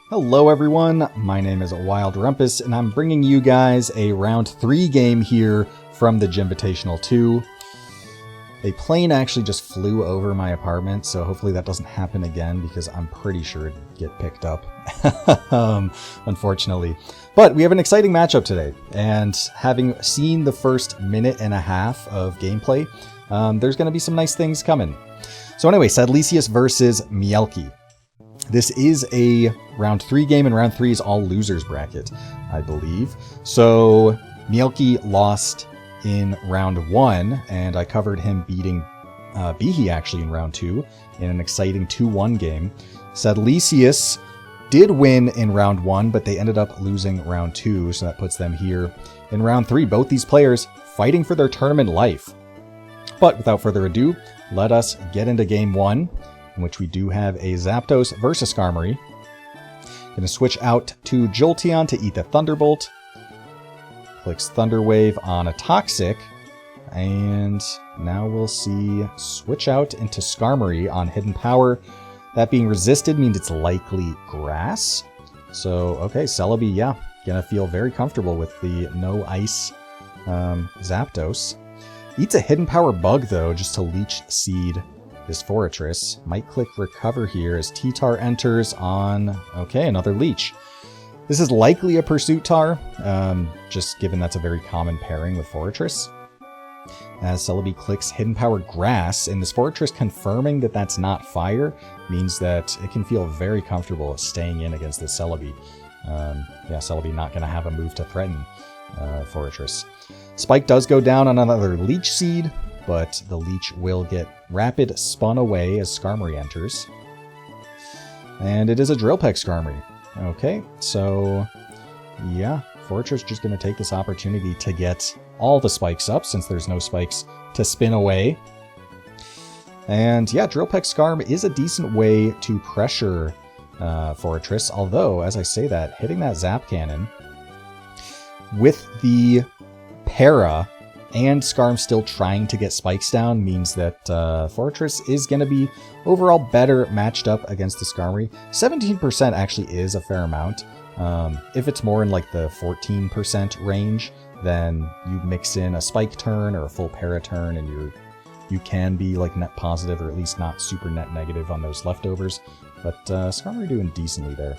Hello everyone, my name is Wild Rumpus, and I'm bringing you guys a round 3 game here from the Jimvitational 2. A plane actually just flew over my apartment, so hopefully that doesn't happen again, because I'm pretty sure it'd get picked up, unfortunately. But we have an exciting matchup today, and having seen the first minute and a half of gameplay, there's going to be some nice things coming. So anyway, Sadlysius versus Mielke. This is a round 3 game, and round 3 is all losers bracket, I believe. So Mielke lost in round 1, and I covered him beating Bihi actually in round 2 in an exciting 2-1 game. Sadlysius did win in round 1, but they ended up losing round 2, so that puts them here in round 3. Both these players fighting for their tournament life. But without further ado, let us get into game 1. In which we do have a Zapdos versus Skarmory. Going to switch out to Jolteon to eat the Thunderbolt. Clicks Thunder Wave on a Toxic. And now we'll see switch out into Skarmory on Hidden Power. That being resisted means it's likely Grass. So, okay, Celebi, yeah, going to feel very comfortable with the no Ice Zapdos. Eats a Hidden Power Bug, though, just to Leech Seed this Fortress. Might click Recover here as T-Tar enters on, okay, another Leech. This is likely a Pursuit Tar, just given that's a very common pairing with Fortress. As Celebi clicks Hidden Power Grass, and this Fortress confirming that that's not Fire means that it can feel very comfortable staying in against this Celebi. Yeah, Celebi not going to have a move to threaten Fortress. Spike does go down on another Leech Seed, but the Leech will get Rapid spun away as Skarmory enters. And it is a Drill Peck Skarmory. Okay, so yeah, Fortress just going to take this opportunity to get all the spikes up since there's no spikes to spin away. And yeah, Drill Peck Skarm is a decent way to pressure Fortress, although, as I say that, hitting that Zap Cannon with the Para and Skarm still trying to get spikes down means that Fortress is going to be overall better matched up against the Skarmory. 17% actually is a fair amount. If it's more in like the 14% range, then you mix in a spike turn or a full para turn, and you can be like net positive or at least not super net negative on those leftovers. But Skarmory doing decently there.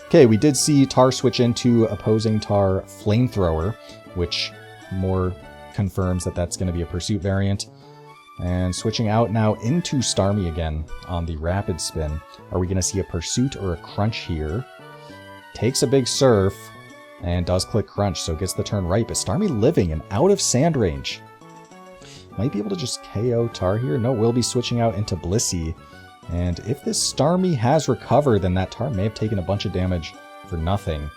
Okay, we did see Tar switch into opposing Tar Flamethrower, which more confirms that that's going to be a Pursuit variant. And switching out now into Starmie again on the Rapid Spin. Are we going to see a Pursuit or a Crunch here? Takes a big Surf and does click Crunch, so gets the turn right. But Starmie living and out of Sand range. Might be able to just KO Tar here. No, we'll be switching out into Blissey. And if this Starmie has Recover, then that Tar may have taken a bunch of damage for nothing.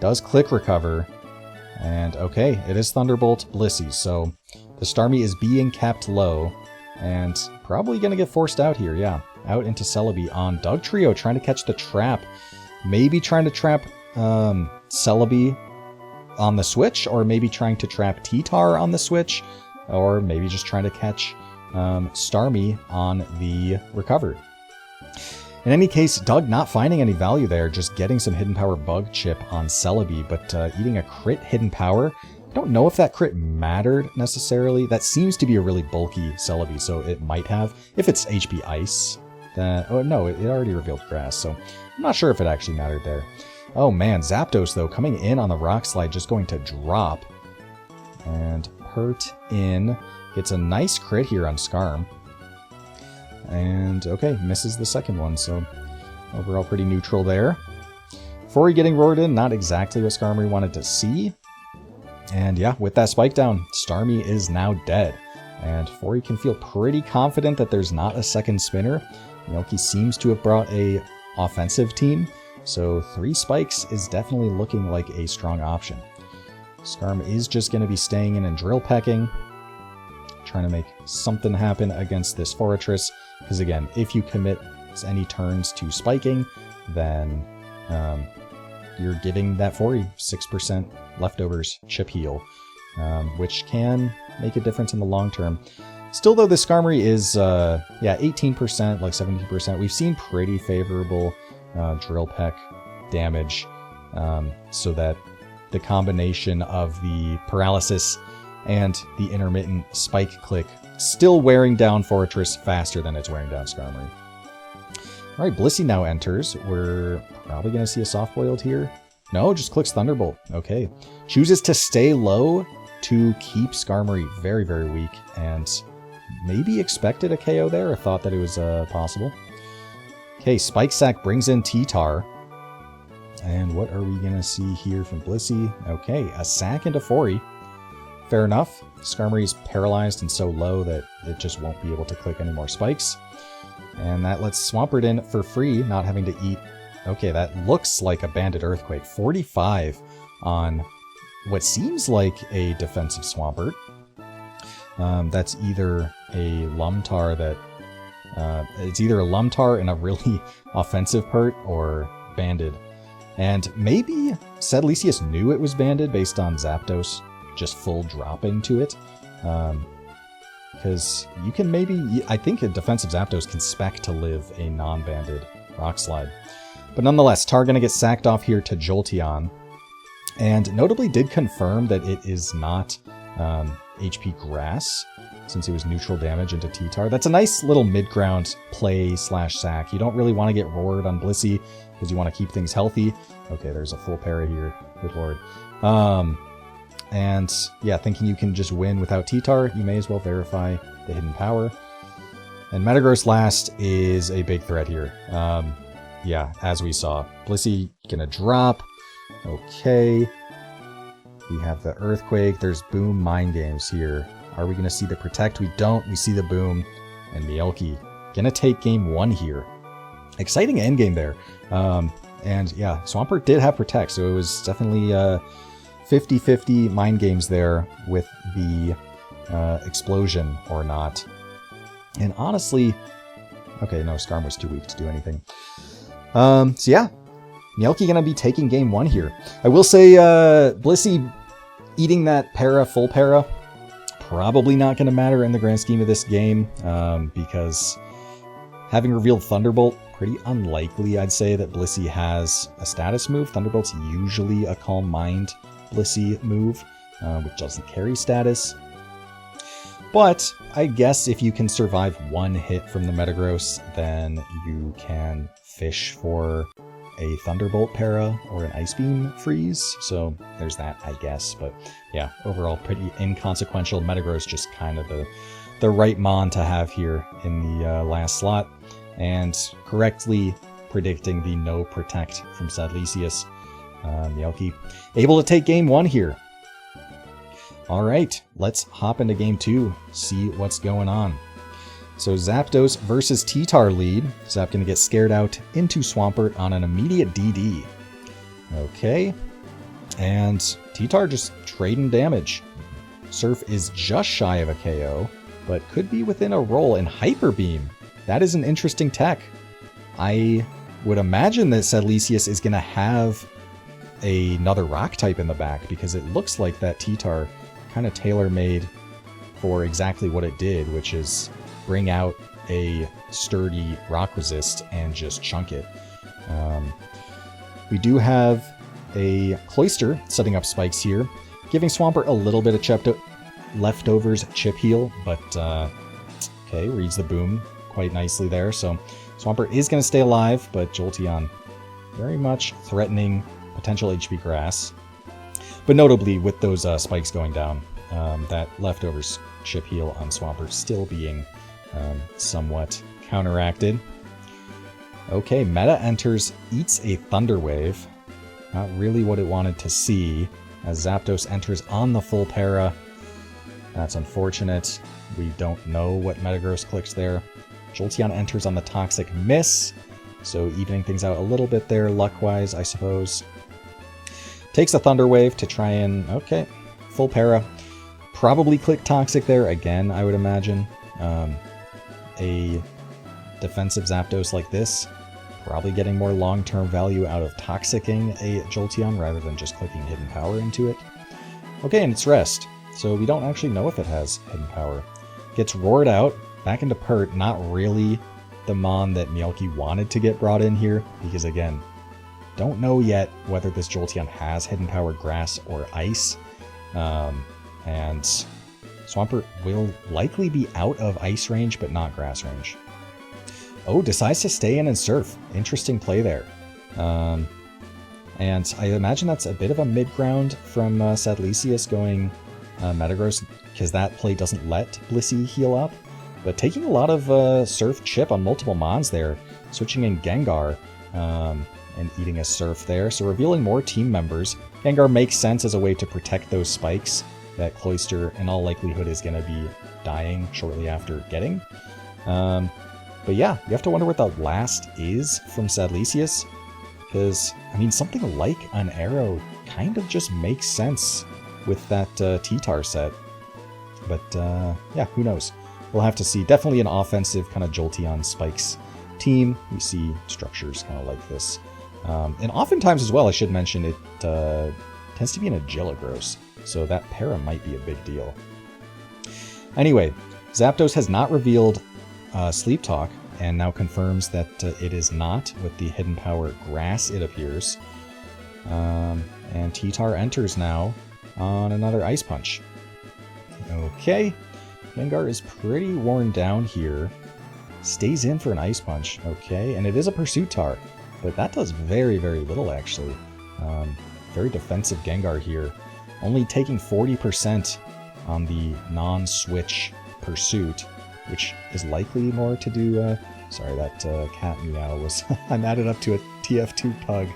Does click Recover. And okay, it is Thunderbolt Blissey, so the Starmie is being kept low and probably going to get forced out here, yeah. Out into Celebi on Dugtrio, trying to catch the trap. Maybe trying to trap Celebi on the switch, or maybe trying to trap T-Tar on the switch, or maybe just trying to catch Starmie on the Recover. In any case, Doug not finding any value there, just getting some Hidden Power Bug Chip on Celebi, but eating a crit Hidden Power. I don't know if that crit mattered necessarily. That seems to be a really bulky Celebi, so it might have. If it's HP Ice, then... oh no, it already revealed Grass, so I'm not sure if it actually mattered there. Oh man, Zapdos though, coming in on the Rock Slide, just going to drop. And Hurt in. Gets a nice crit here on Skarm. And, okay, misses the second one, so overall pretty neutral there. Fori getting roared in, not exactly what Skarmory wanted to see. And yeah, with that spike down, Starmie is now dead. And Fori can feel pretty confident that there's not a second spinner. Mielke seems to have brought a offensive team, so 3 spikes is definitely looking like a strong option. Skarm is just going to be staying in and drill pecking. Trying to make something happen against this Fortress, because again, if you commit any turns to spiking, then you're giving that 6% leftovers chip heal, which can make a difference in the long term. Still, though, this Skarmory is, 18%, like 17%. We've seen pretty favorable Drill Peck damage, so that the combination of the paralysis and the intermittent spike click still wearing down Fortress faster than it's wearing down Skarmory. Alright, Blissey now enters. We're probably going to see a soft-boiled here. No, just clicks Thunderbolt. Okay. Chooses to stay low to keep Skarmory very, very weak, and maybe expected a KO there, or thought that it was possible. Okay, Spike Sack brings in T-Tar. And what are we going to see here from Blissey? Okay, a Sack into Fori. Fair enough. Skarmory's paralyzed and so low that it just won't be able to click any more spikes. And that lets Swampert in for free, not having to eat. Okay, that looks like a Banded Earthquake. 45 on what seems like a defensive Swampert. That's either a Lumtar that... it's either a Lumtar in a really offensive pert or Banded. And maybe Sadlysius knew it was banded based on Zapdos just full dropping to it. Because you can maybe... I think a defensive Zapdos can spec to live a non-banded Rock Slide. But nonetheless, Tar going to get sacked off here to Jolteon. And notably did confirm that it is not HP Grass, since it was neutral damage into T-Tar. That's a nice little mid-ground play / sack. You don't really want to get roared on Blissey, because you want to keep things healthy. Okay, there's a full para here. Good lord. And yeah, thinking you can just win without T-Tar, you may as well verify the hidden power. And Metagross last is a big threat here. Yeah, as we saw. Blissey gonna drop. Okay. We have the Earthquake. There's Boom Mind Games here. Are we gonna see the Protect? We don't. We see the Boom. And Mielke gonna take game 1 here. Exciting endgame there. And yeah, Swampert did have Protect, so it was definitely 50-50 mind games there with the explosion or not. And honestly, okay, no, Skarm was too weak to do anything. So yeah, Mielke gonna be taking game 1 here. I will say, Blissey eating that para, full para, probably not gonna matter in the grand scheme of this game, because having revealed Thunderbolt, pretty unlikely, I'd say, that Blissey has a status move. Thunderbolt's usually a Calm Mind Blissey move, which doesn't carry status. But I guess if you can survive 1 hit from the Metagross, then you can fish for a Thunderbolt para or an Ice Beam freeze. So there's that, I guess. But yeah, overall pretty inconsequential. Metagross just kind of the right mon to have here in the last slot. And correctly predicting the no Protect from Sadlysius. Mielke able to take game 1 here. Alright, let's hop into game 2, see what's going on. So Zapdos versus T-Tar lead. Zap gonna get scared out into Swampert on an immediate DD. Okay, and T-Tar just trading damage. Surf is just shy of a KO, but could be within a roll. And Hyper Beam, that is an interesting tech. I would imagine that Sadlysius is gonna have another rock type in the back, because it looks like that T-Tar kind of tailor-made for exactly what it did, which is bring out a sturdy rock resist and just chunk it. We do have a Cloyster setting up spikes here, giving Swampert a little bit of leftovers chip heal, but okay, reads the Boom quite nicely there. So Swampert is going to stay alive, but Jolteon very much threatening potential HP Grass. But notably, with those spikes going down, that leftovers chip heal on Swampert still being somewhat counteracted. Okay, Meta enters, eats a Thunder Wave. Not really what it wanted to see, as Zapdos enters on the full para. That's unfortunate. We don't know what Metagross clicks there. Jolteon enters on the Toxic Miss, so evening things out a little bit there, luck-wise, I suppose. Takes a Thunder Wave to try and... okay, full para. Probably click Toxic there again, I would imagine. A defensive Zapdos like this, probably getting more long-term value out of Toxicing a Jolteon rather than just clicking Hidden Power into it. Okay, and it's Rest, so we don't actually know if it has Hidden Power. Gets roared out, back into Pert, not really the Mon that Mielke wanted to get brought in here, because again, don't know yet whether this Jolteon has Hidden Power Grass or Ice. And Swampert will likely be out of Ice range, but not Grass range. Oh, decides to stay in and Surf. Interesting play there. And I imagine that's a bit of a mid-ground from Sadlysius going Metagross, because that play doesn't let Blissey heal up. But taking a lot of Surf chip on multiple Mons there, switching in Gengar, and eating a Surf there, so revealing more team members. Gengar makes sense as a way to protect those spikes that Cloyster in all likelihood is going to be dying shortly after getting. But yeah, you have to wonder what the last is from Sadlysius, because, I mean, something like an Arrow kind of just makes sense with that T-Tar set. But yeah, who knows? We'll have to see. Definitely an offensive kind of Jolteon Spikes team. We see structures kind of like this. And oftentimes as well, I should mention, it tends to be an Agiligros, so that para might be a big deal. Anyway, Zapdos has not revealed Sleep Talk, and now confirms that it is not with the Hidden Power Grass, it appears. And T-Tar enters now on another Ice Punch. Okay, Gengar is pretty worn down here. Stays in for an Ice Punch, okay, and it is a Pursuit Tar, but that does very, very little actually. Very defensive Gengar here. Only taking 40% on the non-switch Pursuit, which is likely more to do, sorry, that cat meow was, I'm added up to a TF2 pug.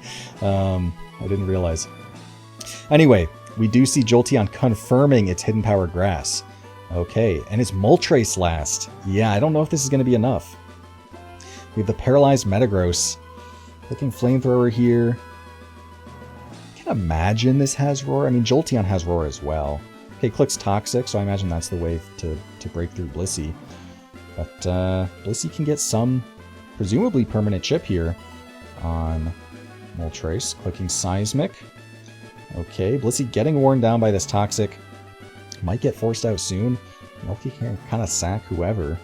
I didn't realize. Anyway, we do see Jolteon confirming its Hidden Power Grass. Okay, and it's Moltres last. Yeah, I don't know if this is going to be enough. We have the Paralyzed Metagross. Looking Flamethrower here. I can imagine this has Roar. I mean, Jolteon has Roar as well. Okay, Click's Toxic, so I imagine that's the way to break through Blissey. But Blissey can get some, presumably permanent chip here on Moltres. Clicking Seismic. Okay, Blissey getting worn down by this Toxic. Might get forced out soon. Mielke can kind of sack whoever.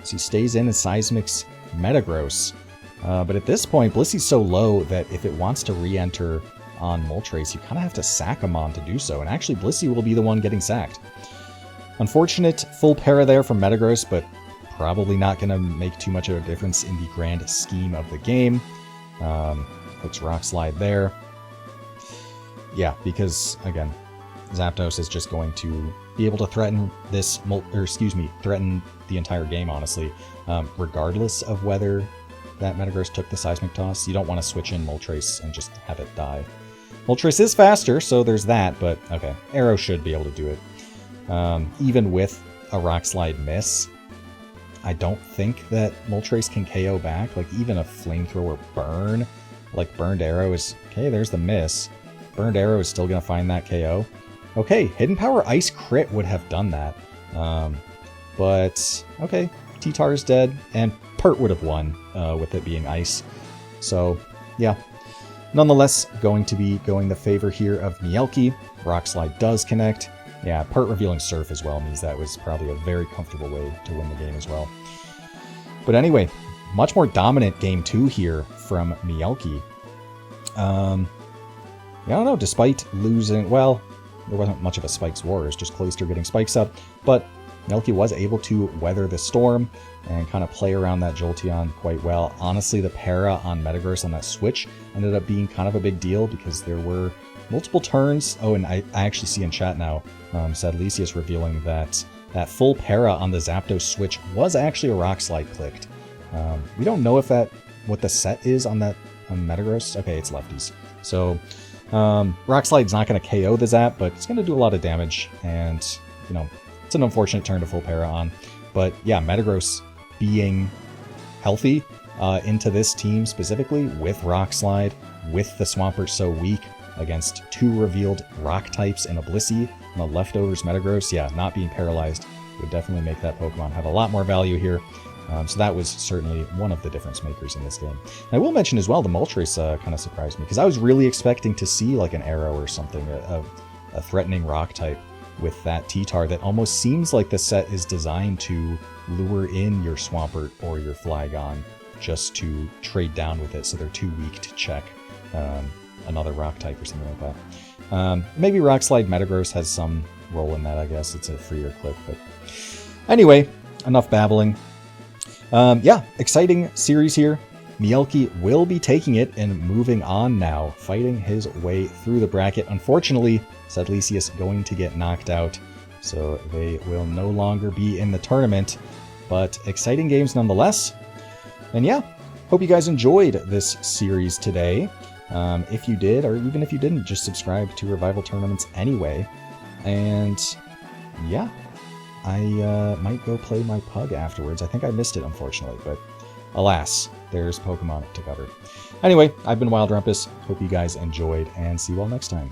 So he stays in and Seismic's Metagross. But at this point, Blissey's so low that if it wants to re-enter on Moltres, you kind of have to sack him on to do so. And actually, Blissey will be the one getting sacked. Unfortunate full para there from Metagross, but probably not going to make too much of a difference in the grand scheme of the game. Clicks Rock Slide there. Yeah, because, again, Zapdos is just going to be able to threaten this, threaten the entire game, honestly, regardless of whether that Metagross took the Seismic Toss. You don't want to switch in Moltres and just have it die. Moltres is faster, so there's that, but okay, Arrow should be able to do it. Even with a Rock Slide miss, I don't think that Moltres can KO back. Like, even a Flamethrower burn, like Burned Arrow is... Okay, there's the miss. Burned Arrow is still going to find that KO. Okay, Hidden Power Ice crit would have done that. But, okay, T-Tar is dead, and Pert would have won with it being Ice. So, yeah. Nonetheless, going to be going the favor here of Mielke. Rock Slide does connect. Yeah, Pert revealing Surf as well means that was probably a very comfortable way to win the game as well. But anyway, much more dominant game 2 here from Mielke. Yeah, I don't know, despite losing, well, there wasn't much of a Spikes War, it was just Cloyster getting Spikes up, but Mielke was able to weather the storm and kind of play around that Jolteon quite well. Honestly, the para on Metagross on that switch ended up being kind of a big deal because there were multiple turns. Oh, and I actually see in chat now, Sadlysius revealing that that full para on the Zapdos switch was actually a Rock Slide clicked. We don't know if what the set is on that Metagross. Okay, it's lefties. So Rock Slide's not going to KO the Zap, but it's going to do a lot of damage, and, you know, it's an unfortunate turn to full para on. But yeah, Metagross being healthy into this team specifically with Rock Slide, with the Swampert so weak against 2 revealed rock types and a Blissey and a leftovers Metagross, yeah, not being paralyzed would definitely make that Pokemon have a lot more value here. So that was certainly one of the difference makers in this game. And I will mention as well, the Moltres kind of surprised me, because I was really expecting to see like an Arrow or something, a threatening rock type. with that T-Tar that almost seems like the set is designed to lure in your Swampert or your Flygon just to trade down with it, so they're too weak to check another rock type or something like that. Maybe Rock Slide Metagross has some role in that, I guess. It's a freer clip, but anyway, enough babbling. Yeah, exciting series here. Mielke will be taking it and moving on now, fighting his way through the bracket. Unfortunately, Sadlysius going to get knocked out, so they will no longer be in the tournament, but exciting games nonetheless. And yeah, hope you guys enjoyed this series today. If you did, or even if you didn't, just subscribe to Revival Tournaments anyway. And yeah, I might go play my pug afterwards. I think I missed it, unfortunately, but alas, there's Pokemon to cover. Anyway, I've been Wild Rumpus. Hope you guys enjoyed, and see you all next time.